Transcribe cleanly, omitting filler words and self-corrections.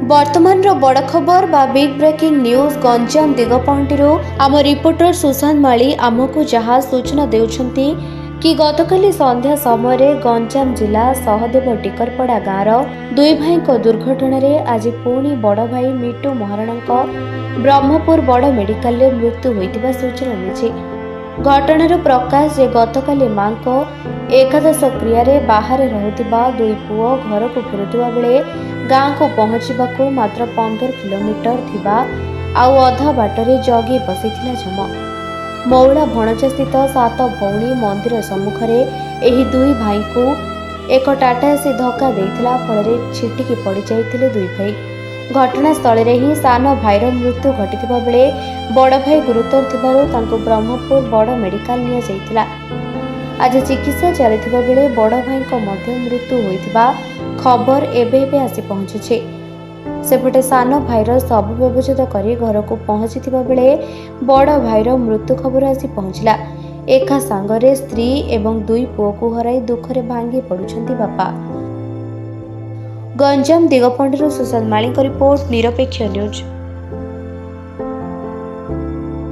वर्तमान बड़ खबर बा बिग ब्रेकिंग न्यूज गंजाम दिगपहंटी आम रिपोर्टर सुशांत माली आमको जहाँ सूचना देउछंती कि गतकाली संध्या समय गंजाम जिला सहदेव टिकरपड़ा गाँवर दुई भाई दुर्घटन आज पुणी बड़ भाई मिटू महाराणा ब्रह्मपुर बड़ मेडिकल रे मृत्यु होइतिबा सूचना मिली। घटनार प्रकाश जे गतकाली मां को एकादश क्रिया बाहर रहुतिबा दुई पुओ घर को फेरुतिबा बेले गाँ को पहुंचवाक मात्र 15 किलोमीटर थिबा आउ अधा बाटरे जगी बसिथिला झम। मौला भणजा स्थित 7 भौणी मंदिर सम्मुखरे एही दुई भाई को एक टाटा एसी धक्का देइथिला फଳରେ छिटिकी पड़ी जाइथिले दुई भाई। घटनास्थल ही सान भाईर मृत्यु घटिथिबा बेले बड़ भाई गुरुतर थिबारु तांको ब्रह्मपुर बड़ मेडिकल निया जाइथिला। आज चिकित्सा चलिथिबा बेले बड़ भाई मध्य मृत्यु होइथिबा खबर एबे आसी पहुंचुछि। सेपटे सान भाईर सब व्यवच्छेद करी घर को पहुंचीथिबा बेले बड़ भाईर मृत्यु खबर आसी पहुंचला। एका सांगरे स्त्री एवं दुई पुओ को हराई दुखरे भांगी पड़ुछंती बापा। गंजाम दिगपहंटी सुशांत माली रिपोर्ट निरपेक्ष न्यूज।